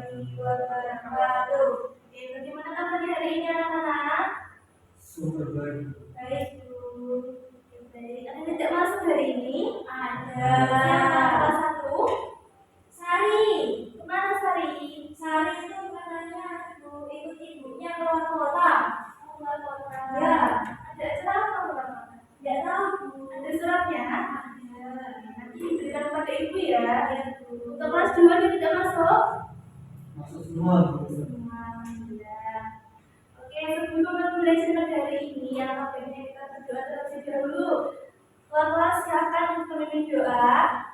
warahmatullahi wabarakatuh. Oke, bagaimana kabar hari ini anak-anak? Super baik. Baik, Bu. Baik, ada yang tidak masuk hari ini? Ada. Siapa kelas 1? Sari. Kemana Sari? Sari itu katanya mau ikut ibunya keluar kota. Keluar kota. Ya. Ada acara apa keluar kota? Tidak tahu, Bu. Ada suratnya? Ada. Nanti diberikan kepada ibu ya. Ya, Bu. Untuk kelas 2 dia tidak masuk? Masuk semua. Alhamdulillah. Oke, sebelum memulai cerita hari ini, yang baiknya kita berdoa terlebih dahulu. Kelas silakan untuk memimpin doa.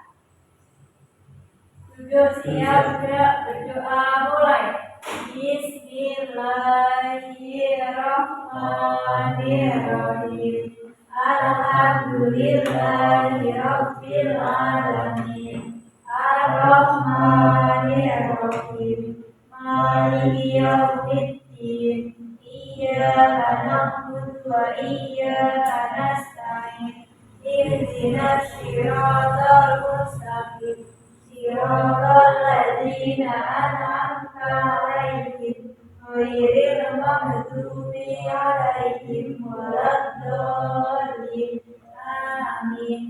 Duduk siap, berdoa mulai. Bismillahirrahmanirrahim. Alhamdulillahirabbil alamin. Ar-Rahmanir-Rahim. Maliki yaumiddin. Iyyaka na'budu wa iyyaka nasta'in. Ihdinas siratal mustaqim. Siratal ladzina an'amta 'alaihim ghairil maghdubi 'alaihim waladdallin. Amin.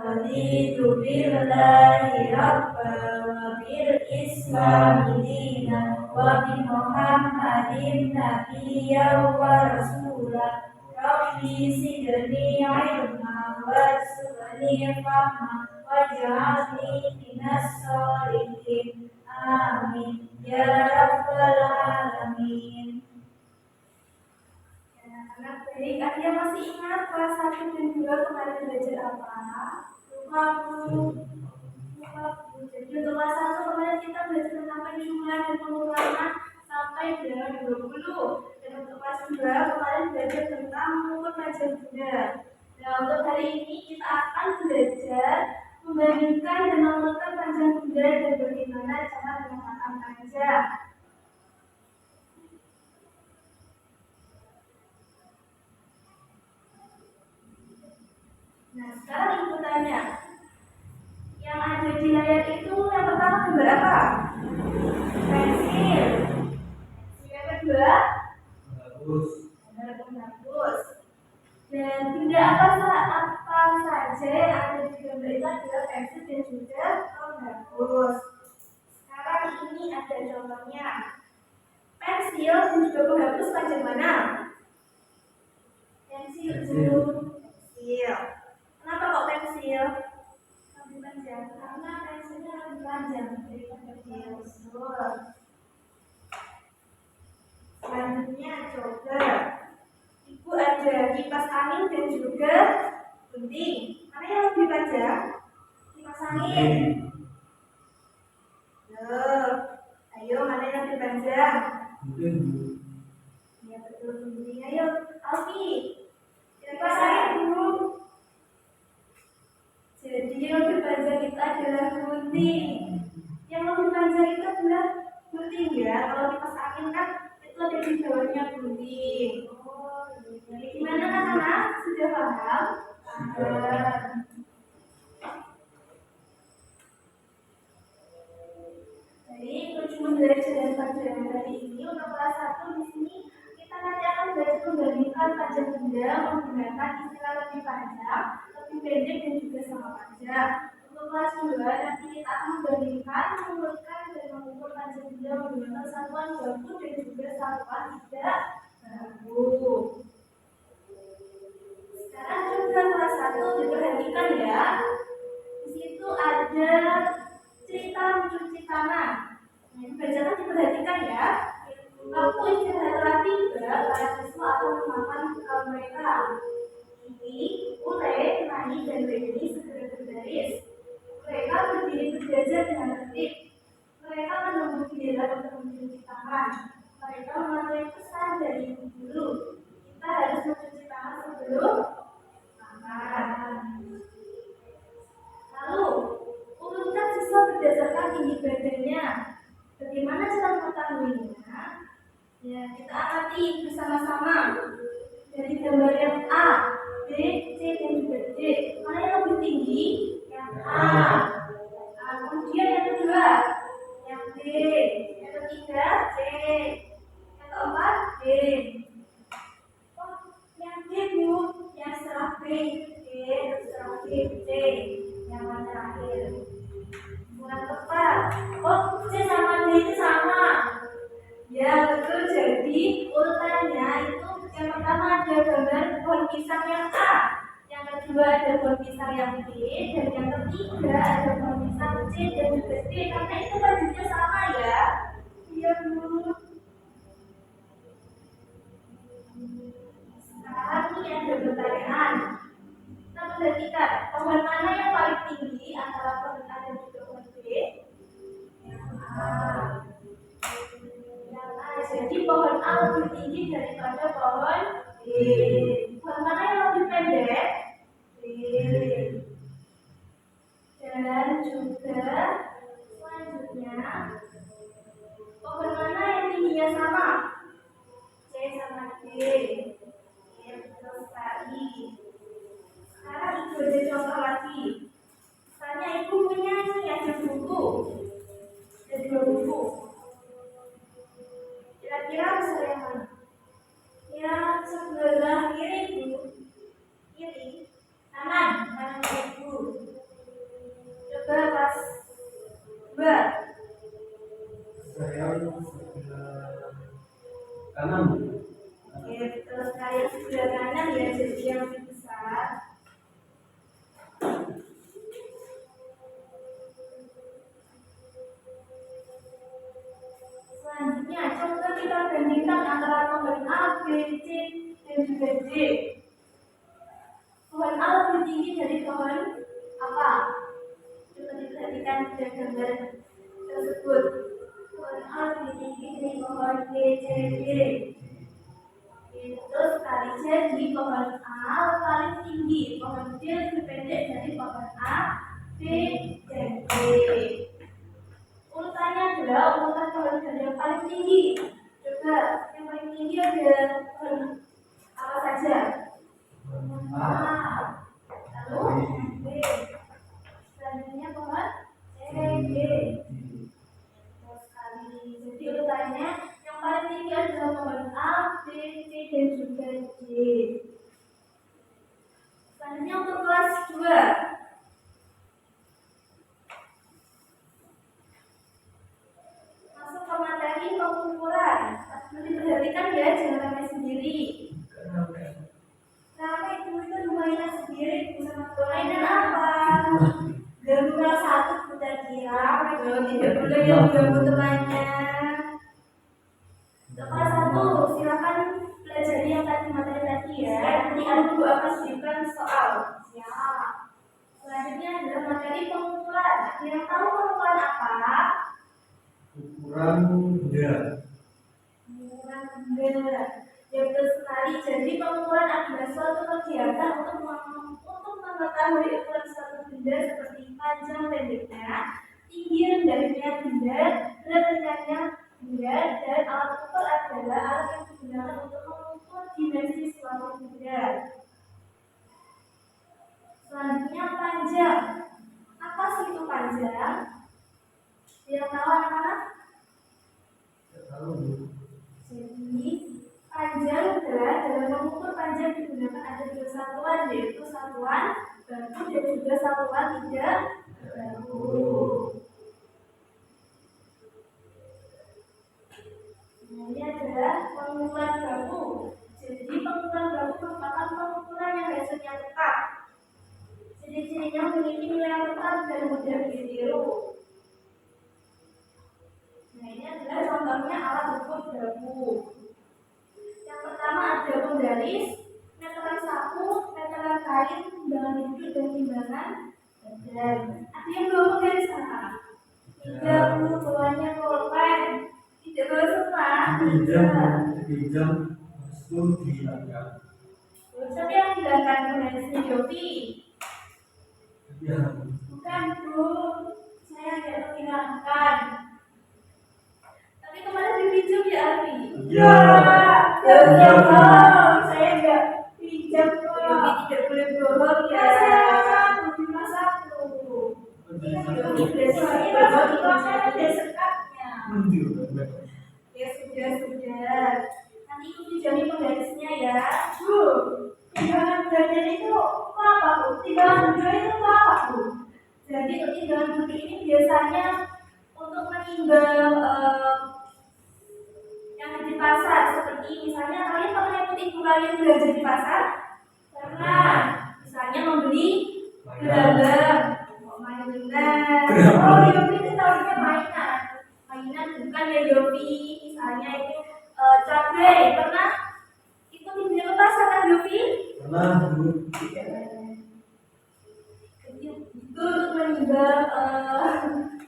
Raditu billahi rabban wa bil islami dinan wa bi Muhammadin nabiyyan wa rasulan. Rabbi zidni ilma warzuqni fahma waj'alni minas sholihin. Amin ya rabbal alamin. Anak baik, akhirnya masih ingat kelas 1 dan 2 kemarin belajar apa? Lupa, Bu. Jadi untuk kelas 1 kemarin kita belajar tentang penjumlahan dan pengulangan sampai dengan 20. Dan untuk kelas 2 kemarin belajar tentang mengukur panjang bunda. Nah, untuk hari ini kita akan belajar membandingkan dan mengukur panjang bunda dan bagaimana cara menggunakan panjang. Nah, sekarang ibu tanya, yang ada di layar itu yang pertama gambar apa? Pensil. Yang kedua? Bagus. Bagus. Dan benda apa saja yang ada di gambar itu adalah pensil dan juga bagus. Sekarang ini ada contohnya. Pensil dan juga bagus panjang mana? Pensil. Kenapa kok pensil? Lebih panjang. Karena pensilnya lebih panjang daripada pensil. Selanjutnya coba. Ibu ada kipas angin dan juga gunting. Mana yang lebih panjang? Kipas angin. Ayo, mana yang lebih panjang? Mungkin Ya betul, gunting. Ayo, Alfi. Kipas angin dulu. Jadi yang lebih panjang itu adalah gunting. Yang lebih panjang itu adalah gunting ya. Kalau kipas angin kan itu ada di bawahnya gunting. Jadi gimana anak-anak? Sudah paham? Jadi cuma belajar dan pelajaran hari ini untuk kelas 1 di sini kita nanti akan belajar membandingkan panjang benda menggunakan istilah lebih panjang, lebih pendek dan juga sama panjang. Untuk kelas 2 nanti kita akan membandingkan, mengukurkan dan mengukur panjang benda menggunakan satuan baku dan juga satuan tidak baku. Sekarang coba kelas 1 diperhatikan ya. Di situ ada cerita mencuci tangan. Nah, ini belajarnya diperhatikan ya. Waktu istirahat telah tiba, para siswa akan memakan bekal mereka. Ini, Ule, Nani, dan Reni segera berbaris. Mereka berdiri berjajar dengan tertib. Mereka menunggu giliran untuk mencuci tangan. Mereka mematuhi pesan dari ibu guru. Kita harus mencuci tangan sebelum makan. Lalu, urutkan siswa berdasarkan tinggi badannya. Bagaimana cara mengetahuinya? Ya, kita amati bersama-sama. Dari gambar yang A, B, C, dan juga D. Mana yang lebih tinggi? Yang A. Yang keempat B. Oh, yang D Bu, yang setelah B, D, setelah B, C, yang mana terakhir. Yang keempat, oh C sama D itu sama. Ya betul, jadi urutannya itu yang pertama ada gambar pohon pisang yang A, yang kedua ada pohon pisang yang B, dan yang ketiga ada pohon pisang C dan juga D, karena itu bajunya sama ya. Iya Bu. Sekarang ini ada pertanyaan. Kita perhatikan pohon mana yang paling tinggi antara pohon A dan juga pohon B? Yang A. Yang A. Jadi pohon A lebih tinggi daripada pohon B. Pohon mana yang lebih pendek? B. Dan juga selanjutnya pohon mana yang tingginya sama? C sama D. Ya, betul sekali. Sekarang ibu ada contoh lagi. Misalnya ibu punya nih ada buku, ada 2 buku. Kira-kira besar yang mana? Yang sebelah kiri Bu. Kiri. Kanan ibu. Coba pas 2. Saya sebelah kanan. Oke, terus kalian sebelah kanan ya, jadi yang lebih besar. Selanjutnya, coba kita bandingkan antara pohon A, B, C, dan juga D. Pohon A lebih tinggi dari pohon apa? Coba diperhatikan dari gambar tersebut. Pohon A lebih tinggi dari pohon B, C, D. Itu sekali, jadi pohon A paling tinggi, pohon D lebih pendek dari pohon A, B, dan D. Urutannya adalah urutan pohon yang paling tinggi. Coba yang paling tinggi ada pohon apa saja? A. Lalu B. Selanjutnya pohon C, D. Terus sekali. Jadi urutannya yang paling tinggi adalah pohon A, B, C, dan juga D. Selanjutnya untuk kelas 2. Masuk ke materi pengukuran. Diperhatikan ya, jangan ramai sendiri. Ramai itu lumayan sendiri, sama mainan apa? Gambar 1 kita kira, tidak boleh yang ganggu temannya. Kelas 1, silakan pelajari yang tadi materi tadi ya. Nanti Ibu akan berikan soal. Ya. Selanjutnya adalah materi pengukuran. Ada yang tahu pengukuran apa? Ukuran benda. Pengukuran benda. Ya betul sekali. Jadi pengukuran adalah suatu kegiatan untuk mengetahui ukuran suatu benda seperti panjang pendeknya, tinggi rendahnya benda, berat rendahnya benda, dan alat ukur adalah alat yang digunakan untuk mengukur dimensi suatu benda. Selanjutnya panjang. Apa sih itu panjang? Yang tahu anak-anak? Tahu. Jadi panjang adalah dalam mengukur panjang digunakan ada 2 satuan, yaitu satuan baku dan juga satuan tidak baku. Ini adalah pengukuran baku. Jadi pengukuran baku merupakan pengukuran yang hasilnya tetap. Ciri-cirinya memiliki nilai yang tetap dan mudah ditiru. Nah, ini adalah contohnya alat ukur baku. Yang pertama ada penggaris, meteran sapu, meteran kain, timbangan duduk dan timbangan badan. Ada yang bawa penggaris apa? Tidak, Bu, bawahnya pulpen. Tidak bawa semua. Pinjam, masuk dihilangkan. Siapa yang hilangkan penggarisnya, Yofi? Ya. Bukan, Bu. Saya tidak menghilangkan. Tapi kemarin dipinjam ya, Alfi? Ya. Ya, saya nggak pinjam kok. Yofi tidak boleh bohong ya. Cuma satu. Ini berarti ini ada sekatnya. Ya sudah, ya. Bu, timbangan belajar itu apa Bu? Timbangan duduk itu apa Bu? Jadi untuk timbangan duduk ini biasanya untuk menimbang yang di pasar, seperti misalnya kalian pernah ikut ibu kalian belanja di pasar? Pernah. Misalnya membeli gerabah, mainan. Oh, Yofi itu tahunya mainan. Mainan bukan ya Yofi. Misalnya itu cabai. Pernah ikut ibu ke pasar kan Yofi? Pernah Bu. Itu untuk menimbang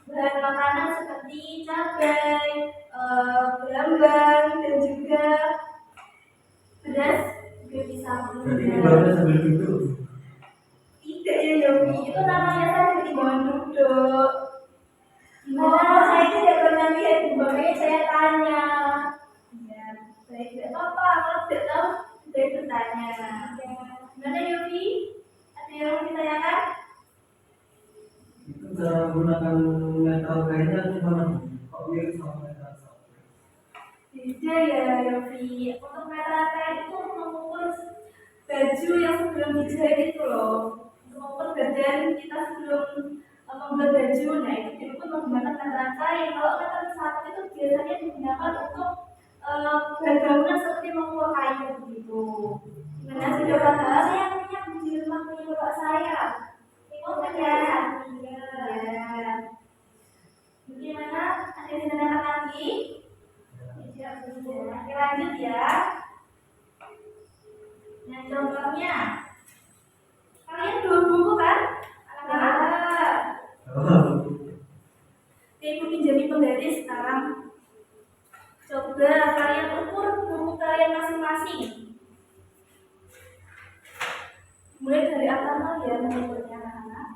bahan makanan seperti cabai, berambang dan juga beras juga bisa Jadi menimbang. ibaratnya sambil duduk. Tidak ya Yofi, itu namanya saya timbangan duduk. Oh, saya tidak pernah lihat Bu, makanya saya tanya. Ya, saya tidak apa-apa, kalau tidak tahu saya bertanya. Gimana Yofi? Ada yang mau ditanyakan? Itu cara menggunakan metal kainnya gimana Bu? Kok mirip sama metal sapi? Beda ya Yofi. Untuk metal kain itu mengukur baju yang sebelum dijahit itu loh. Untuk mengukur badan kita sebelum membuat baju. Nah itu diukur menggunakan metal kain. Kalau metal sapi itu biasanya digunakan untuk bahan bangunan seperti mengukur kayu begitu. Gimana sudah paham? Saya punya di rumah punya bapak saya. Oh ya. Ya. Bagaimana? Ada yang ditanyakan lagi? Oke, lanjut ya. Nah, contohnya, kalian dua buku kan? Anak-anak. Ibu pinjami penggaris sekarang. Coba kalian ukur buku kalian masing-masing. Mulai dari apa ya mengukurnya anak-anak.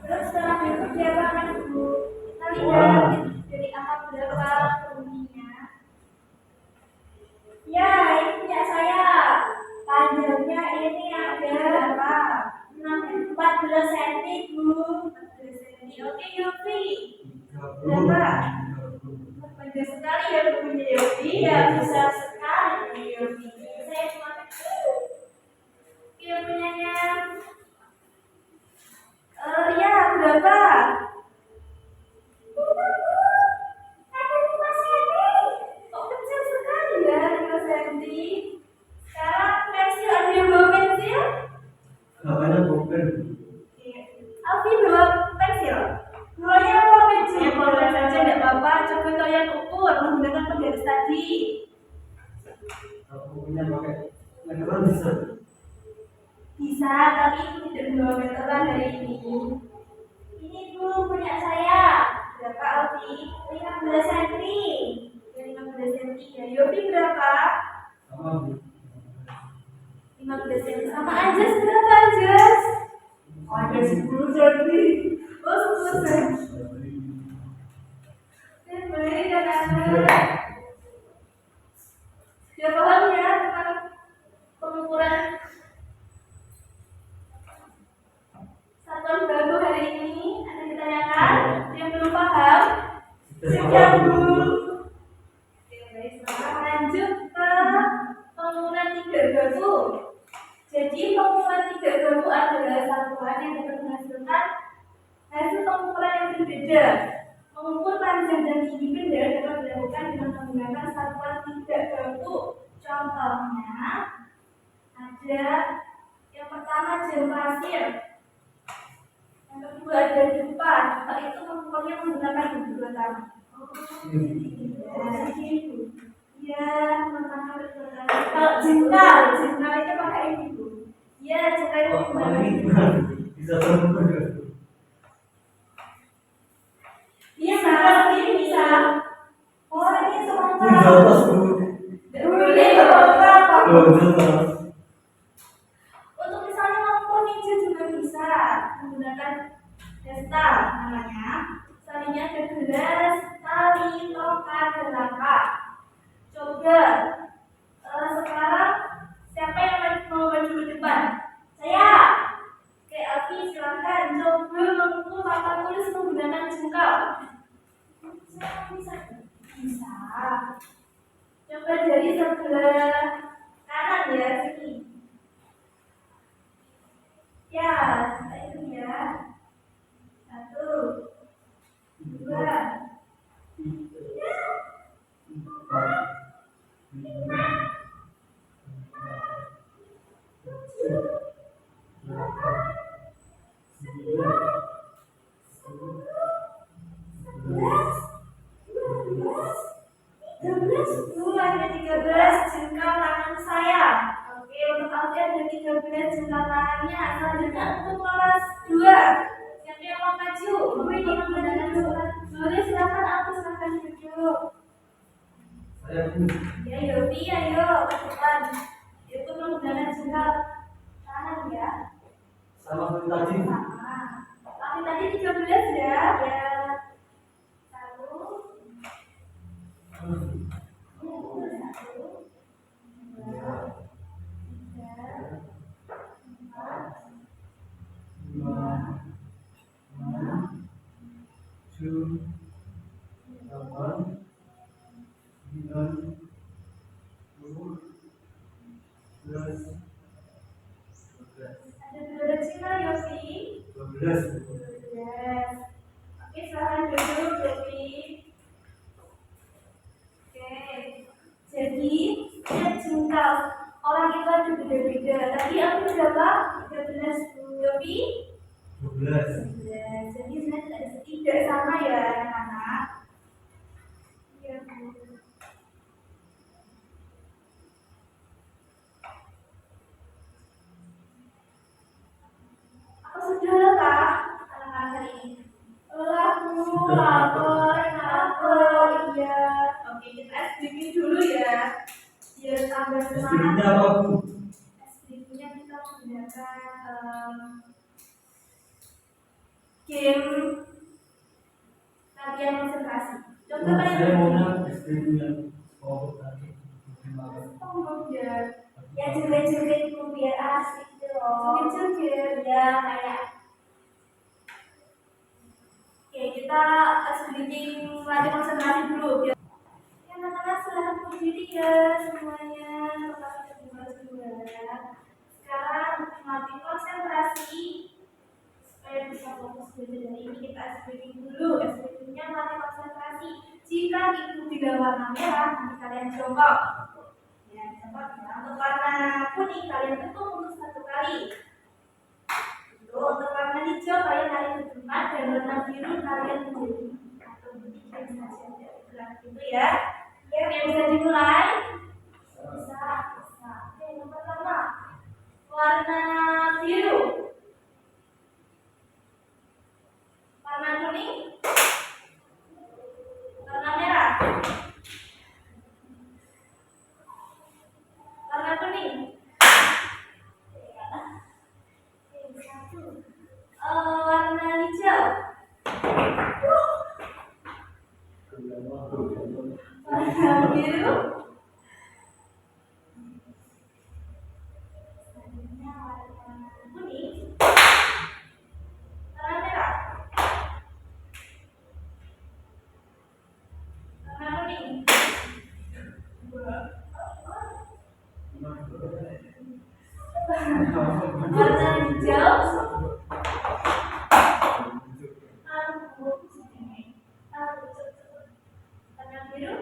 Terus setelah itu diapakan dulu? Kita lihat dari angka berapa bunyinya. Ya, ini punya saya. Panjangnya ini ada berapa? 14 cm, Bu. 14 cm. Oke, Yofi. Berapa? Panjang sekali ya bukunya Yofi. Ya, besar sekali Yofi. Saya cuma kecil. Oke, punyanya. Ya, berapa? Ada 5 cm. Kok kecil sekali ya 5 cm? Sekarang pensil, ada yang bawa pensil? Namanya bukan. Alfi bawa pensil? Dua-nya bawa pensil? Ya, boleh saja, tidak apa-apa. Coba kalian ukur menggunakan penggaris tadi. Kalau punya pakai meteran bisa. Bisa, tapi tidak membawa meteran hari ini. Ini Bu, punya saya. Berapa Alfi? 15 cm. 15 cm. Ya, Yofi berapa? Sama Bu. 15 cm. Sama Anjas berapa Anjas? Ada 10 cm. Oh, 10 cm. Baik, anak-anak. Sudah paham ya tentang pengukuran satuan baru hari ini? Ada yang ditanyakan? Yang belum paham? Sudah Bu. Oke, baik. Sekarang lanjut ke pengukuran tiga baku. Jadi pengukuran tiga baku adalah satuan yang dapat menghasilkan hasil pengukuran yang berbeda. Mengukur panjang dan tinggi benda dapat dilakukan dengan menggunakan satuan tiga baku. Contohnya ada yang pertama jam pasir, yang kedua ada dupa. Dupa itu mengukurnya menggunakan dua tangan. Ya, menggunakan dua tangan. Kalau jengkal itu pakai ini Bu. Ya, jengkal itu menggunakan Bisa terukur. Iya, sekarang ini bisa. Oh, ini sementara. Menjotos Bu. Boleh, apa? Menjotos. Untuk misalnya mengukur ninja juga bisa menggunakan testa namanya. Talinya ada gelas, tali, tongkat, dan langkah. Coba sekarang siapa yang mau maju ke depan? Saya. Oke, Alfi silakan coba mengukur papan tulis menggunakan jengkal. Bisa. Coba Coba dari sebelah kanan ya, sini. Ya, itu ya. 1, 2, 13, ada 13 jengkal tangan saya. Oke, untuk Alfi ada 13 jengkal tangannya. Selanjutnya untuk kelas 2. Siapa yang mau maju? Boleh, silakan Alfi, silakan duduk. Saya pun Ya, Yofi, ayo ke depan. Itu menggunakan jengkal tangan ya. sama seperti tadi. Sama. Tapi tadi 13 ya. Ya. 1, 2, 3, 4, ada 12 cina Yofi. 12. Oke, silahkan duduk Yofi. Oke. Jadi setiap jengkal orang itu ada beda-beda. Tadi aku berapa? 13 Yofi. 12. Jadi sebenarnya tidak sama ya anak-anak. Iya, Bu. Apa sudah lelah anak-anak hari ini? Lelah Bu, lapor, iya. Oke, kita SPP dulu ya, biar tambah semangat. SPP-nya apa, Bu? SPP-nya kita menggunakan game latihan konsentrasi. Coba Saya kalian maunya SPP-nya tadi. biar ya joget-joget itu biar asik gitu loh. Joget-joget ya kayak. Oke, kita sedikit latihan konsentrasi dulu biar. Ya, anak-anak silahkan berdiri ya semuanya. Tetap berdua. Sekarang latih konsentrasi supaya bisa fokus belajar. Dari ini kita SPP dulu. SPP-nya latih konsentrasi. Jika itu tidak warna merah, nanti kalian coba. Ya, coba ya. Untuk warna kuning kalian tutup untuk 1 kali. Untuk warna hijau kalian tarik ke depan dan warna biru kalian menjadi atau bisa gerak gitu ya. Ya, bisa dimulai. Bisa. Oke, yang pertama warna biru, warna kuning, warna merah, warna kuning. Warna hijau, warna biru, selanjutnya warna kuning, warna merah, warna kuning, warna hijau, warna biru,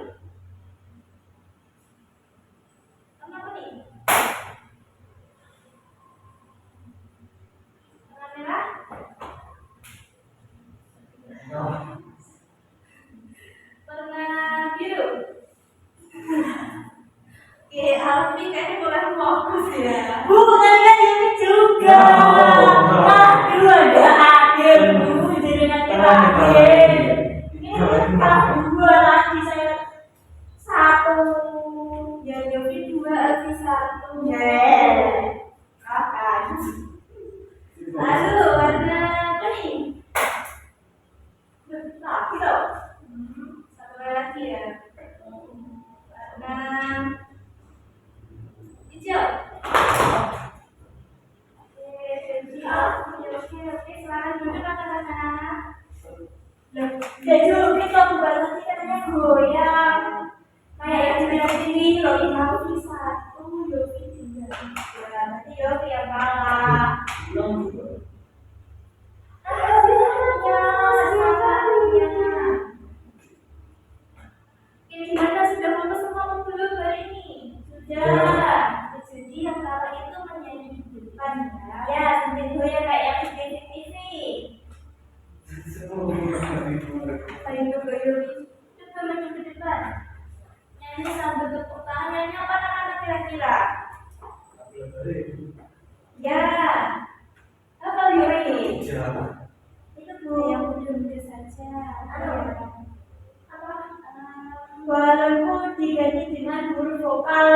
huruf vokal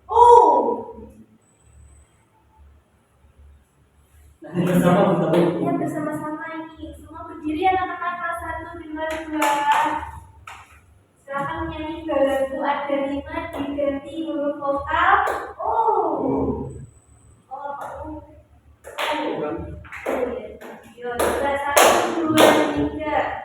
U. Nah, ini bersama kita Ya, bersama-sama ini. Semua berdiri anak-anak kelas 1 dengar 2. Silakan menyanyi lagu ada 5 diganti huruf vokal U. Oh, apa U? Yo, 1, 2, 3.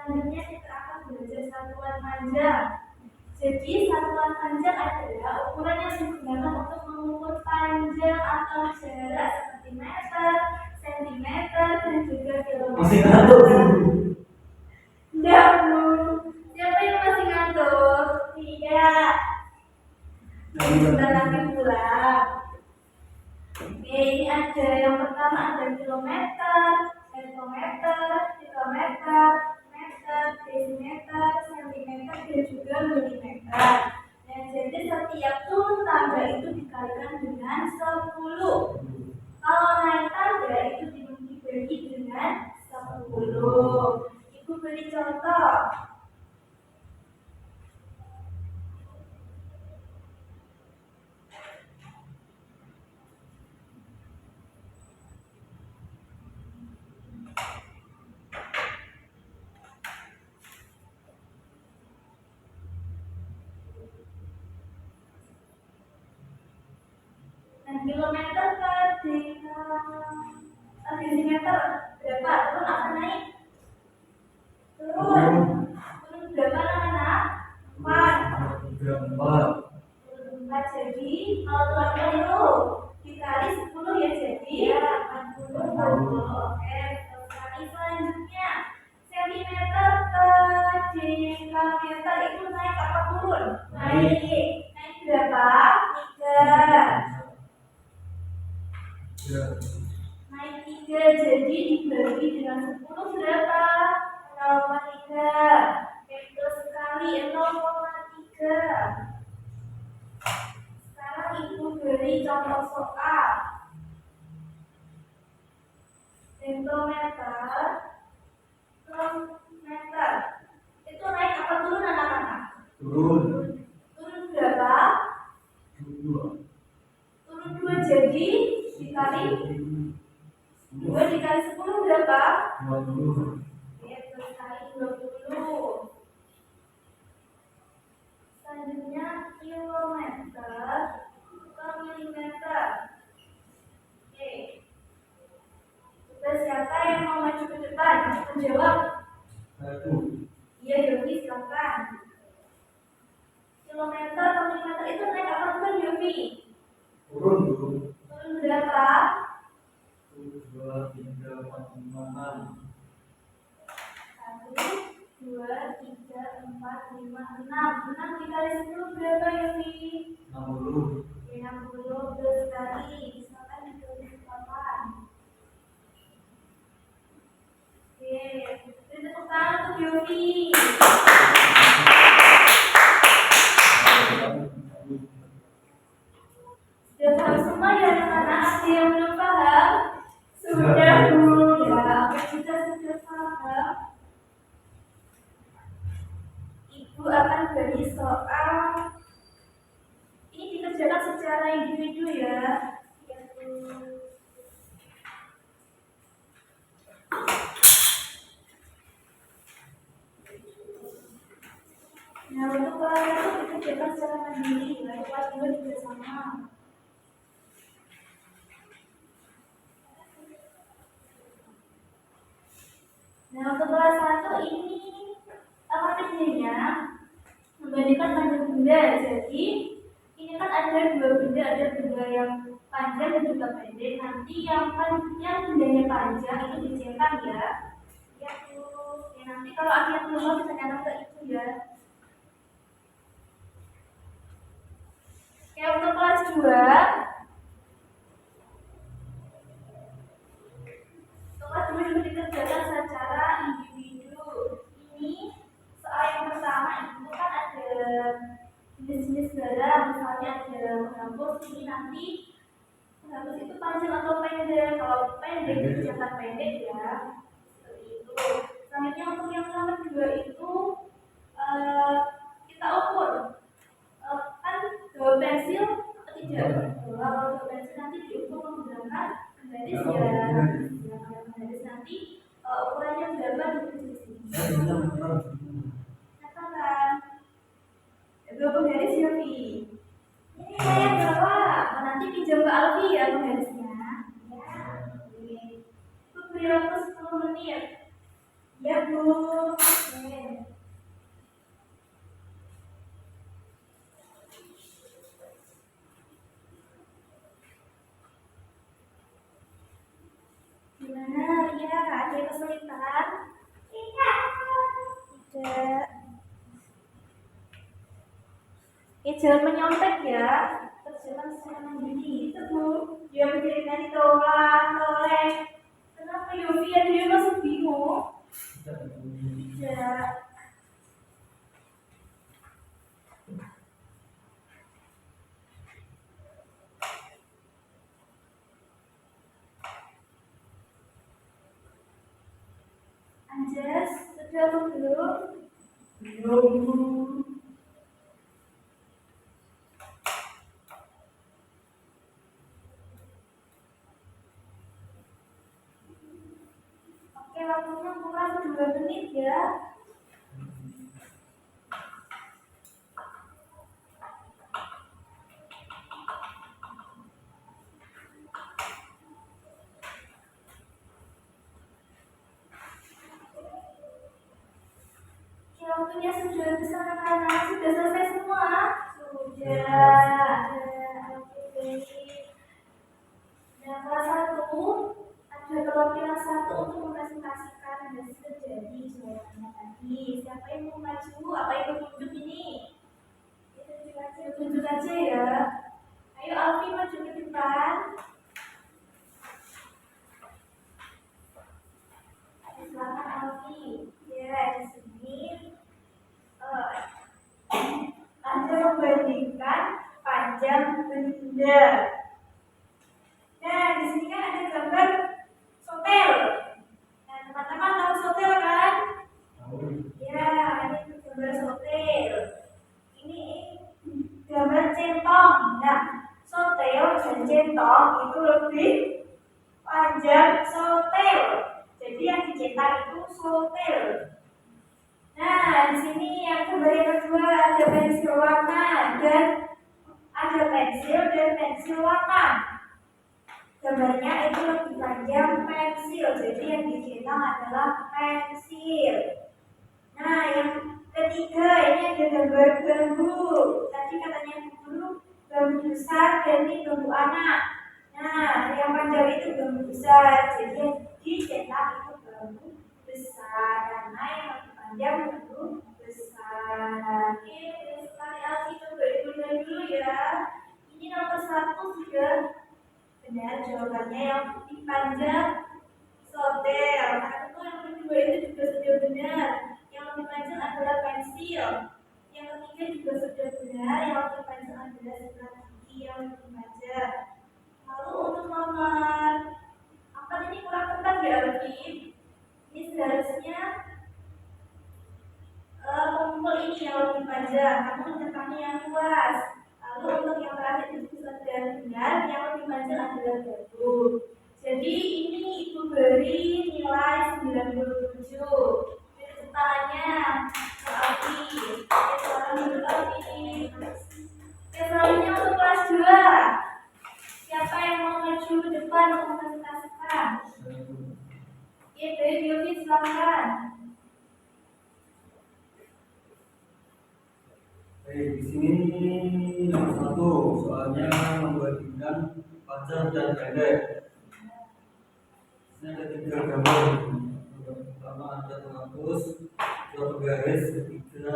Selanjutnya kita akan belajar satuan panjang. Jadi satuan panjang adalah ukuran yang digunakan untuk mengukur panjang atau jarak seperti meter, sentimeter, dan juga kilometer. masih ngantuk. Enggak, Bu. Siapa yang masih ngantuk? Tidak. Sebentar lagi pulang. Oke, ini ada yang pertama ada kilometer, hektometer, kilometer, meter, desimeter, sentimeter, dan juga milimeter. Dan jadi setiap turun tangga itu dikalikan dengan 10. Kalau naik tangga itu dibagi dengan 10. Ibu beri contoh. Kilometer ke desimeter berapa? Turun apa naik? Turun. Turun berapa anak-anak? 4. Turun 4 jadi kalau turun itu dikali 10 ya jadi 40. Oke, terus kali selanjutnya sentimeter ke dekameter itu naik apa turun? Naik. Naik berapa? 3. Naik 3 jadi dibagi dengan 10 berapa? 0,3. Terus sekali 0,3. Sekarang ibu beri contoh soal. Hektometer terus meter itu naik apa turun anak-anak? Turun. Turun berapa? Turun 2 jadi dikali 2 dikali 10 berapa? 20. Oke, terus kali 20. Selanjutnya kilometer ke milimeter. Oke. Terus siapa yang mau maju ke depan untuk menjawab? 1. Iya, Yofi, silakan. Kilometer ke milimeter itu naik apa turun, Yofi? Turun. Turun berapa? 1, 2, 3, 4, 5, 6. 1, 2, 3, 4, 5, 6. 6 dikali 10 berapa, Yofi? 60. 60 terus kali. Silakan ditulis papan. Oke, beri tepuk tangan untuk Yofi. dikerjakan secara mandiri, lalu kelas 2 juga sama. Nah, untuk kelas 1 ini apa bedanya? Membandingkan panjang benda. Jadi ini kan ada dua benda, ada benda yang panjang dan juga pendek. Nanti yang bendanya panjang itu dicetak ya. Ya tuh. Ya, nanti kalau akhirnya keluar bisa nyatet ke itu ya. Oke, untuk kelas 2 juga dikerjakan secara individu. Ini soal yang pertama itu kan ada jenis-jenis barang, misalnya ada penghapus. Ini nanti penghapus itu panjang atau pendek. Kalau pendek dicetak pendek ya, seperti itu. Selanjutnya untuk yang nomor 2 itu kita ukur kan dua pensil atau tidak. Kalau dua pensil nanti diukur menggunakan garis ya. Garis nanti ukurannya berapa di sini. Katakan dua penggaris ya, Vi. Ini saya bawa, nanti pinjam ke Alfi ya penggarisnya. Ya, itu beri waktu 10 menit. Ya, Bu. Oke. Gimana ya, ada kesulitan? Tidak. Jangan menyontek ya, kerjakan secara mandiri. Itu Bu, dia berdiri tadi toleh. Kenapa Yofi ya, dia masih bingung? Tidak. Anjas, sudah belum? Belum. Oke, waktunya kurang 2 menit ya. Waktunya sudah bisa anak-anak, sudah selesai semua. Sudah. Oke. Nah, kelas 1 ada perwakilan 1 untuk mempresentasikan hasil dari jawabannya tadi. Siapa yang mau maju? Apa yang tunjuk ini? Tunjuk aja ya. Ayo Alfi maju ke depan. Silakan Alfi. Ya, di sini. Anda membandingkan panjang benda. Nah, di sini kan ada gambar sotel. Nah, teman-teman tahu sotel kan? Ya, ini gambar sotel. Ini gambar centong. Nah, sotel dan centong itu lebih panjang sotel. Jadi yang dicetak itu sotel. Nah, di sini yang gambar yang kedua ada pensil warna dan ada pensil warna. Gambarnya itu lebih panjang pensil, jadi yang dicetak adalah pensil. Nah, yang ketiga ini ada gambar bambu. Tadi katanya guru bambu besar dan ini bambu anak. Nah, yang panjang itu bambu besar, jadi yang dicetak itu bambu besar karena yang lebih panjang bambu besar. Oke, sekali lagi coba ditulis dulu ya. Ini nomor 1 sudah benar jawabannya, yang lebih panjang sotel. Itu yang kedua itu juga sudah benar. Yang lebih panjang adalah pensil. Yang ketiga juga sudah benar. Yang lebih panjang adalah sikat gigi yang lebih panjang. Lalu untuk nomor 4 ini kurang tepat ya, Alfi. Ini seharusnya pengumpul ini yang lebih panjang, namun tekannya yang luas. Lalu untuk yang terakhir itu sudah benar, yang lebih panjang adalah bambu. Baik, Yofi, silakan. Di sini nomor satu soalnya membandingkan panjang dan pendek. Ini ada tiga gambar. Pertama ada penghapus, dua penggaris, ketiga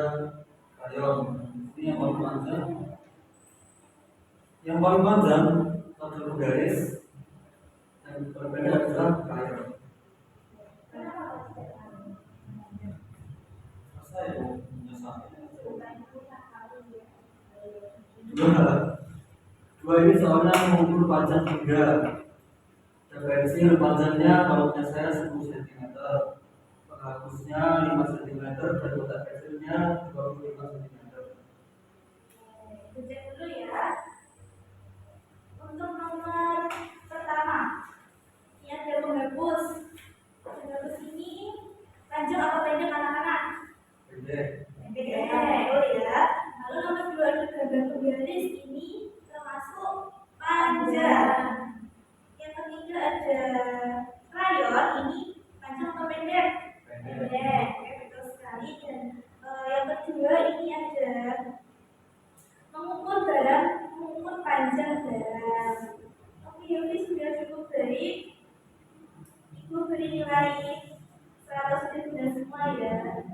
krayon. Ini yang paling panjang. Yang paling panjang satu penggaris, dan terpendek adalah krayon. Masa ya? Dua ini soalnya mengukur panjang tiga. Referensi panjangnya kalau punya saya 10 cm, penghapusnya 5 cm, dan kotak pensilnya 25 cm. Cek dulu ya. Untuk nomor pertama, ini ada penghapus. Penghapus ini panjang atau pendek anak-anak? Pendek. Pendek, oh ya. Lalu nomor dua ada gambar penggaris, ini termasuk panjang. Yang ketiga ada krayon, ini panjang atau pendek? Pendek, betul sekali. Dan yang kedua ini ada mengukur barang, mengukur panjang barang. Oke, Yofi sudah cukup baik. Ibu beri nilai 100 sudah semua ya.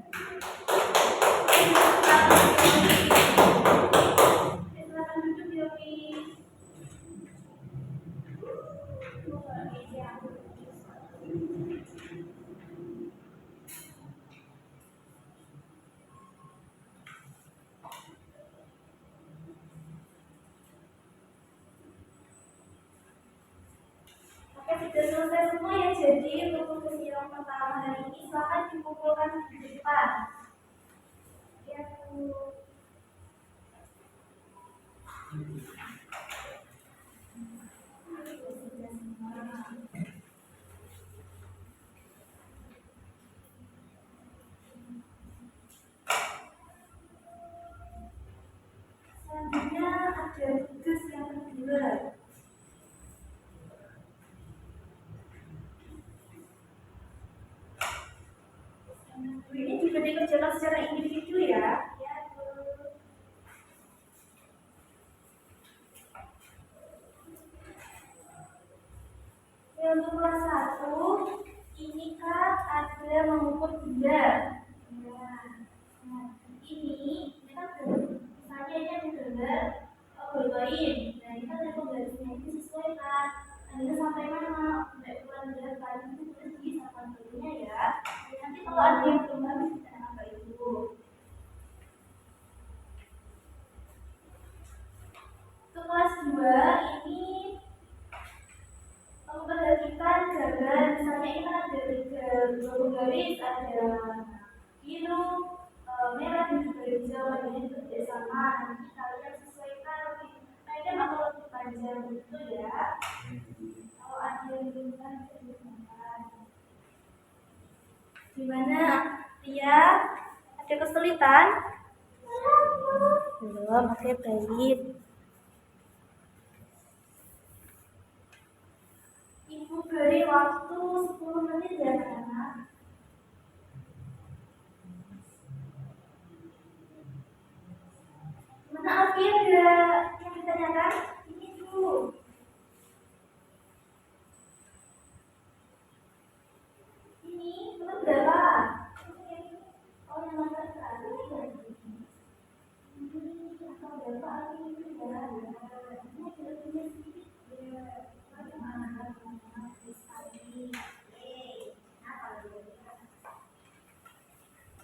Silakan duduk, Yofi. Oke, sudah selesai semua ya. Jadi untuk tugas yang pertama hari ini silakan dikumpulkan di depan. Ya, Bu. Selanjutnya ada tugas yang kedua. Ini juga dikerjakan secara individu ya. Ya, Bu. Ya, untuk kelas 1 ini kan ada mengukur benda. Ya. Nah, ini kan misalnya ini ada gambar bermain. Nah, ini kan ada penggarisnya itu disesuaikan. Nah, ini sampai mana? Sampai ukuran berapa? Itu tulis di samping dulunya ya. Nanti kalau ada yang belum habis kita apa itu. Untuk kelas 2 ini memperhatikan gambar, misalnya ini kan ada dua garis, ada biru, merah dan juga hijau. Ini kerjasama. Nanti kalian sesuaikan lebih pendek atau lebih panjang gitu ya. Kalau ada yang belum bisa ditanyakan. Gimana? Tia, ada kesulitan? Belum, oke baik. Ibu beri waktu 10 menit ya, anak. Mana Alfi ada yang ditanyakan? Ini dulu. Ini nomor berapa? Oh, yang nomor 1 ya. Ini atau berapa ini ya? Ini tulisnya sedikit ya.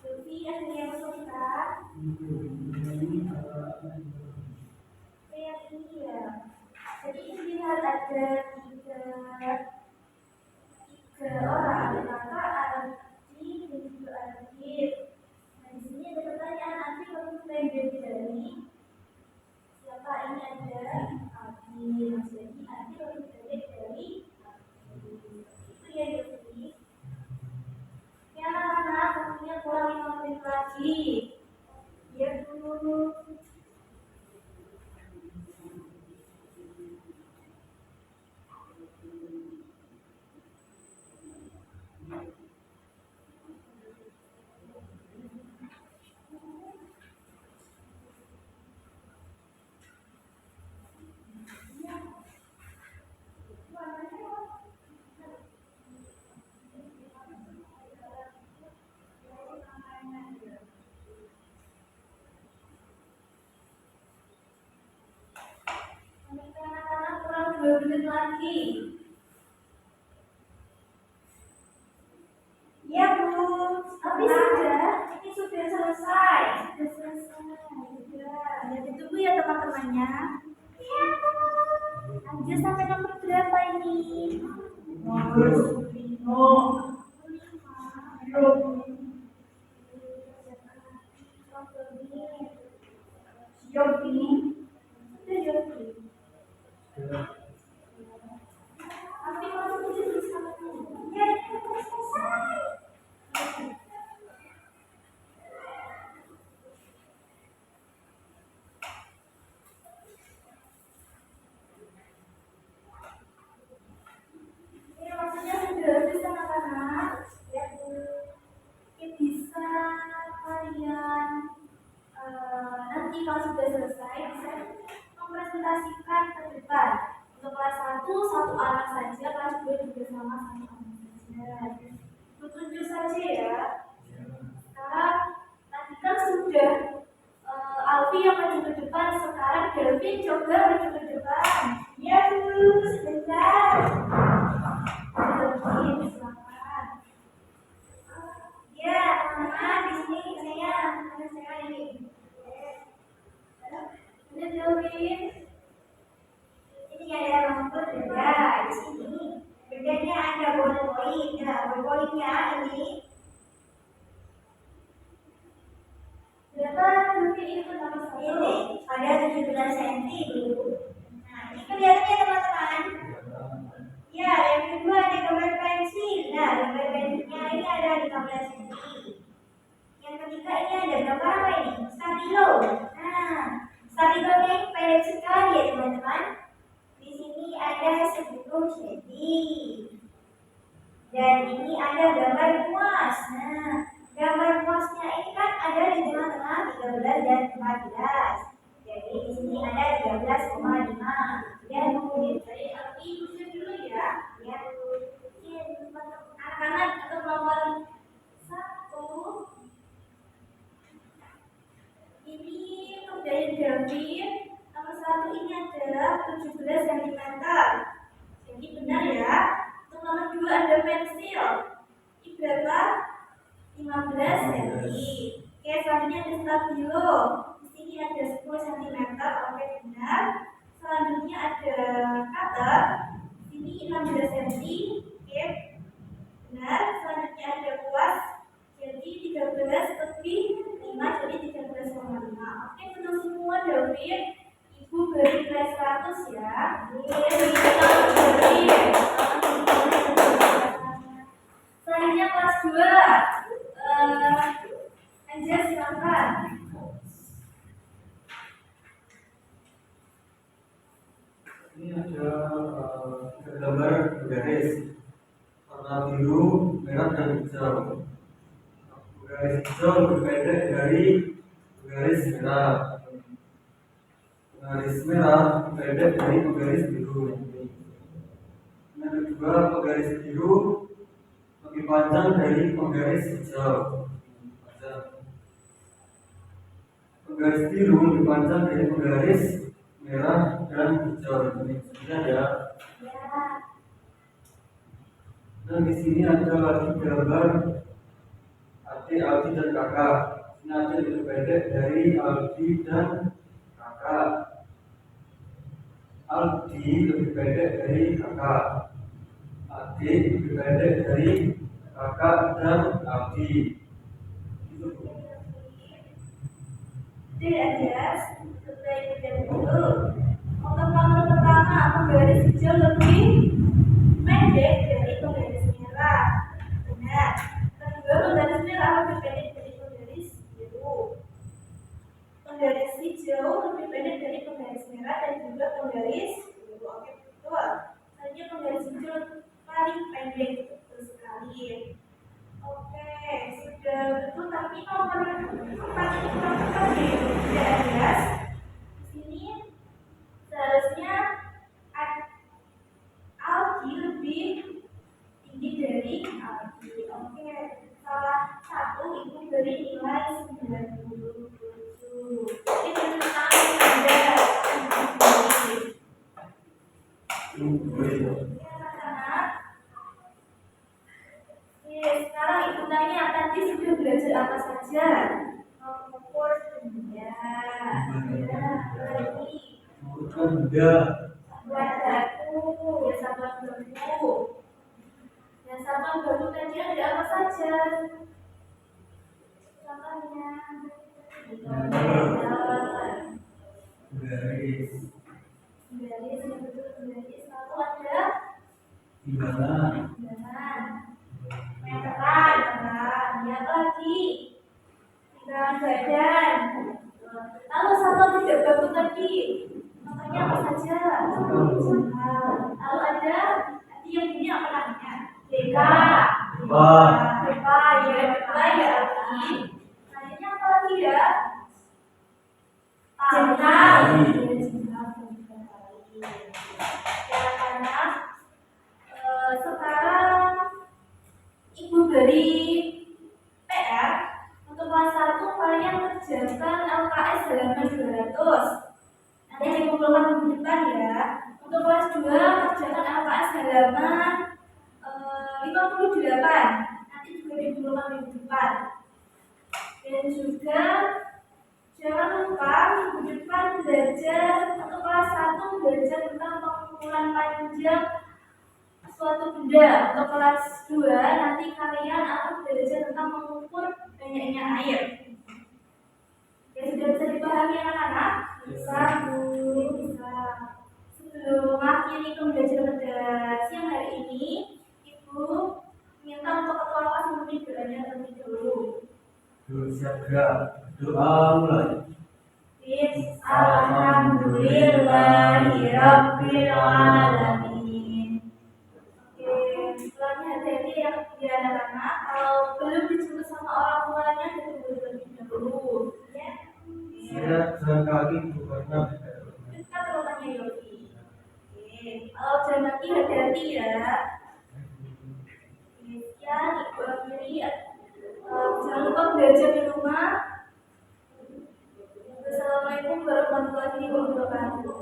Jadi ada yang kesulitan? Yang ini ya. Jadi ini lihat ada tiga orang, ada kakak, ada adik, dan juga adik. Nah, di sini ada pertanyaan, adik kamu pendek dari siapa? Ini ada adik. Jadi adik kamu pendek dari itu ya, jadi ya anak-anak waktunya kurang 5 menit lagi. Ya dulu. lagi. Ya Bu, tapi ini sudah selesai. Sudah selesai. Sudah. Ya ditunggu ya teman-temannya. Ya Bu. Lanjut sampai nomor berapa ini? Nomor 5. Yogi. Sudah Yogi. Tapi kalau tujuh bersama ya ini sudah selesai. Ini maksudnya sudah habis anak-anak. Ya Bu. Ini bisa kalian nanti kalau sudah selesai bisa mempresentasikan ke depan. Untuk kelas 1 anak saja, kelas 2 juga sama satu anak saja. Tunjuk saja ya. Sekarang tadi kan sudah Alfi yang maju ke depan, sekarang Delvin coba maju ke depan. Ya Bu, sebentar. Delvin, silakan. Ya, teman-teman, di sini saya ini. Ini Delvin. Ini ada rumput beda di sini. Bedanya ada ballpoint. Nah, ballpointnya ini berapa Delvin itu nomor 1? Ini ada 17 cm dulu. Nah, ini kelihatannya teman-teman. Ya, yang kedua ada gambar pensil. Nah, gambar pensilnya ini ada 15 cm. Yang ketiga ini ada gambar apa ini? Stabilo. Nah, stabilonya ini pendek sekali ya teman-teman. Di sini ada 10 cm. Dan ini ada gambar kuas. Nah, gambar kuasnya ini kan ada di tengah-tengah 13 dan 14. Jadi di sini ada 13,5. Ya, kemudian dari Alfi tulis dulu ya. Ya, anak-anak untuk nomor 1. Ini untuk dari Delvin. Nomor 1 ini adalah 17 cm. Jadi benar ya. Untuk nomor 2 ada pensil. Ini berapa? 15 cm. Oke, selanjutnya ada stabilo. Di sini ada 10 cm. Oke, benar. Selanjutnya ada cutter. Di sini 16 cm. Oke, benar. Selanjutnya ada kuas. Jadi 13 lebih 5, jadi 13,5. Oke, betul semua Delvin. Ibu beri nilai 100 ya. Selanjutnya kelas 2. Anja silakan. Ini ada gambar garis warna biru, merah, dan hijau. Garis hijau lebih pendek dari garis merah. Garis merah pendek dari garis biru. Yang kedua, garis biru lebih panjang dari garis hijau. Garis biru lebih panjang dari garis merah dan hijau. Ini ya. Dan di sini ada lagi gambar adik, Aldi dan kakak. Ini adik lebih pendek dari Aldi dan kakak. Aldi lebih pendek dari kakak. Adik lebih pendek dari kakak dan Aldi. Itu. Tidak jelas. Sudah dulu. Untuk nomor pertama, penggaris hijau lebih pendek dari penggaris merah. Benar. Kedua, penggaris merah lebih pendek dari penggaris biru. Penggaris hijau lebih pendek dari penggaris merah dan juga penggaris biru. Oke, betul. Selanjutnya penggaris hijau paling pendek, betul sekali. Oke, sudah betul. Tapi nomor pertanyaan tadi tidak jelas. Di sini seharusnya Aldi lebih tinggi dari Aldi. Oke, salah satu ibu beri nilai 97. Ini tentang Anda. sekarang ibu tanya tadi sudah belajar apa saja? Mengukur benda. Ya, lagi. Mengukur benda. Satuan baku, ya satuan baku. Dan satuan baku tadi ada apa saja? Contohnya. Garis. Garis, garis. Lalu ada Timbangan. timbangan. Meteran, ya lagi. Timbangan badan. Lalu satuan tidak baku tadi. Contohnya apa saja? Lalu ada tadi yang ini apa namanya? Deka. Deka, ya deka ya lagi. Selanjutnya apa lagi ya? Jengkal. Ya karena sekarang ibu beri PR untuk kelas 1 kalian kerjakan LKS halaman 200. Nanti dikumpulkan minggu depan ya. Untuk kelas 2 kerjakan LKS halaman 58. Nanti juga dikumpulkan minggu depan. Dan juga jangan lupa minggu depan belajar untuk kelas 1 belajar tentang pengumpulan panjang suatu benda. Untuk kelas 2 nanti kalian akan belajar tentang mengukur banyaknya air. Ya sudah bisa dipahami anak-anak? Bisa, Bu. Bisa. Sebelum mengakhiri pembelajaran pada siang hari ini, Ibu minta untuk ketua kelas memberi doanya terlebih dahulu. Siap gerak. Doa mulai. Alhamdulillahirabbil alamin. Oke, selanjutnya hati-hati ya anak-anak. Kalau belum dijemput sama orang tuanya, ditunggu terlebih dahulu. Ya. Saya jalan kaki karena Dekat rumahnya Yogi. Oke, kalau jalan kaki hati-hati ya. Sekian Ibu akhiri. Jangan lupa belajar di rumah. Wassalamualaikum warahmatullahi wabarakatuh.